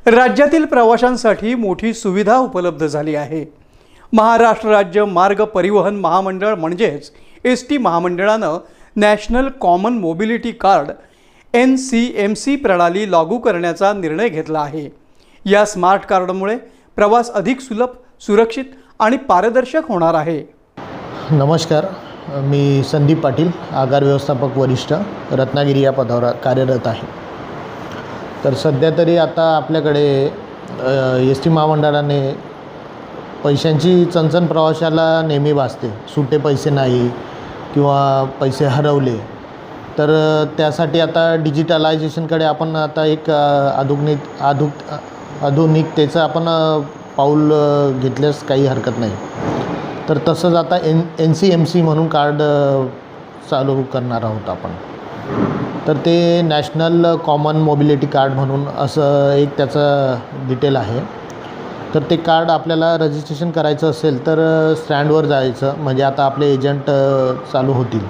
राज्यातील प्रवाशांसाठी मोठी सुविधा उपलब्ध झाली आहे। महाराष्ट्र राज्य मार्ग परिवहन महामंडळ म्हणजेच एसटी महामंडळानं national common mobility card NCMC प्रणाली लागू करण्याचा निर्णय घेतला आहे। या स्मार्ट कार्डमुळे प्रवास अधिक सुलभ, सुरक्षित आणि पारदर्शक होणार आहे। नमस्कार, मी संदीप पाटील, आगार व्यवस्थापक वरिष्ठ, रत्नागिरी या पदावर कार्यरत आहे। तर सध्या तरी आता आपल्याकडे एसटी महामंडळाने पैशांची चणचण प्रवाशाला नेहमी भासते। सुटे पैसे नाही किंवा पैसे हरवले तर त्यासाठी आता डिजिटलायझेशनकडे आपण आता एक आधुनिकतेचं आपण पाऊल घेतल्यास काही हरकत नाही। तर तसंच आता NCMC म्हणून कार्ड चालू करणार आहोत आपण। तर ते नॅशनल कॉमन मोबिलिटी कार्ड म्हणून असं एक त्याचं डिटेल आहे। तर ते कार्ड आपल्याला रजिस्ट्रेशन करायचं असेल तर स्टँडवर जायचं, म्हणजे आता आपले एजंट चालू होतील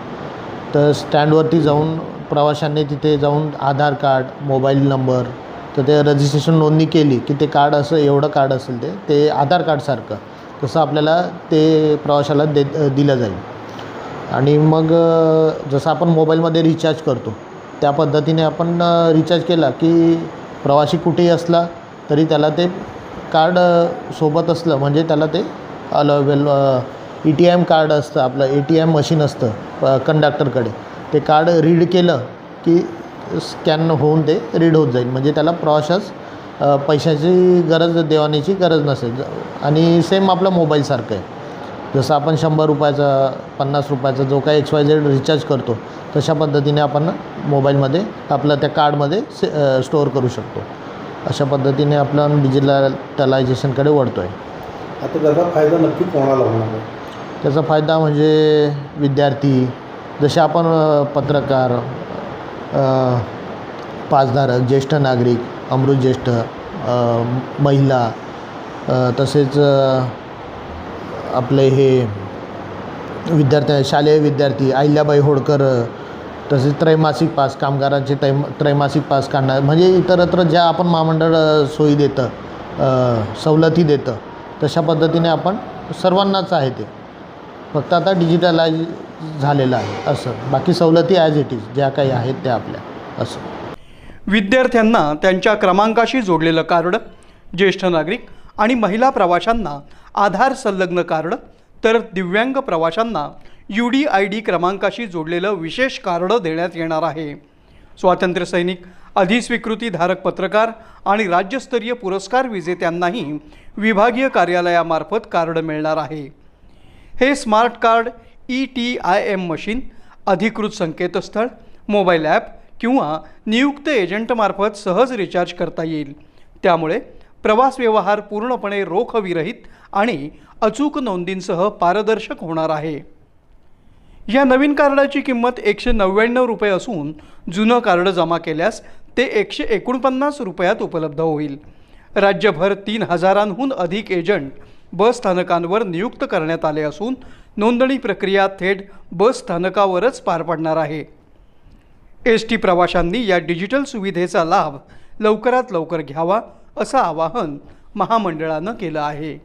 तर स्टँडवरती जाऊन प्रवाशांनी तिथे जाऊन आधार कार्ड, मोबाईल नंबर, तर ते रजिस्ट्रेशन नोंदणी केली की ते कार्ड असं एवढं कार्ड असेल ते आधार कार्डसारखं तसं आपल्याला ते प्रवाशाला दिलं जाईल। आणि मग जसं आपण मोबाईलमध्ये रिचार्ज करतो त्या पद्धतीने आपण रिचार्ज केला की प्रवासी कुठेही असला तरी त्याला ते कार्ड सोबत असलं म्हणजे त्याला ते अलावेबल ATM कार्ड असतं, आपलं ATM मशीन असतं कंडक्टरकडे, ते कार्ड रीड केलं की स्कॅन होऊन ते रीड होत जाईल, म्हणजे त्याला प्रवाशास पैशाची देवानीची गरज नसेल। आणि सेम आपलं मोबाईलसारखं आहे, जसं आपण 100 रुपयाचा 50 रुपयाचा जो काही XYZ रिचार्ज करतो तशा पद्धतीने आपण मोबाईलमध्ये आपलं त्या कार्डमध्ये स्टोअर करू शकतो। अशा पद्धतीने आपलं डिजिटलायझेशनकडे वळतो आहे। आता त्याचा फायदा नक्की कोणाला होणार आहे? त्याचा फायदा म्हणजे विद्यार्थी, जसे आपण पत्रकार, पासधारक, ज्येष्ठ नागरिक, अमृत ज्येष्ठ, महिला, तसेच आपले हे विद्यार्थी, शालेय विद्यार्थी, अहिल्याबाई होळकर, तसेच त्रैमासिक पास, कामगारांचे त्रैमासिक पास काढणार, म्हणजे इतरत्र ज्या आपण महामंडळ सोयी देतं, सवलती देतं तशा पद्धतीने आपण सर्वांनाच आहे। ते फक्त आता डिजिटलाइज झालेलं आहे असं, बाकी सवलती ॲज इट इज ज्या काही आहेत त्या आपल्या असं। विद्यार्थ्यांना त्यांच्या क्रमांकाशी जोडलेलं कार्ड, ज्येष्ठ नागरिक आणि महिला प्रवाशांना आधार संलग्न कार्ड, तर दिव्यांग प्रवाशांना UDID क्रमांकाशी जोडलेलं विशेष कार्ड देण्यात येणार आहे। स्वातंत्र्य सैनिक, अधिस्वीकृतीधारक पत्रकार आणि राज्यस्तरीय पुरस्कार विजेत्यांनाही विभागीय कार्यालयामार्फत कार्ड मिळणार आहे। हे स्मार्ट कार्ड ETIM मशीन, अधिकृत संकेतस्थळ, मोबाईल ॲप किंवा नियुक्त एजंटमार्फत सहज रिचार्ज करता येईल। त्यामुळे प्रवास व्यवहार पूर्णपणे रोखविरहित आणि अचूक नोंदींसह पारदर्शक होणार आहे। या नवीन कार्डाची किंमत 199 रुपये असून जुनं कार्ड जमा केल्यास ते 149 रुपयात उपलब्ध होईल। राज्यभर 3000हून अधिक एजंट बस स्थानकांवर नियुक्त करण्यात आले असून नोंदणी प्रक्रिया थेट बस स्थानकावरच पार पडणार आहे। एसटी प्रवाशांनी या डिजिटल सुविधेचा लाभ लवकरात लवकर घ्यावा असं आवाहन महामंडळानं केलं आहे।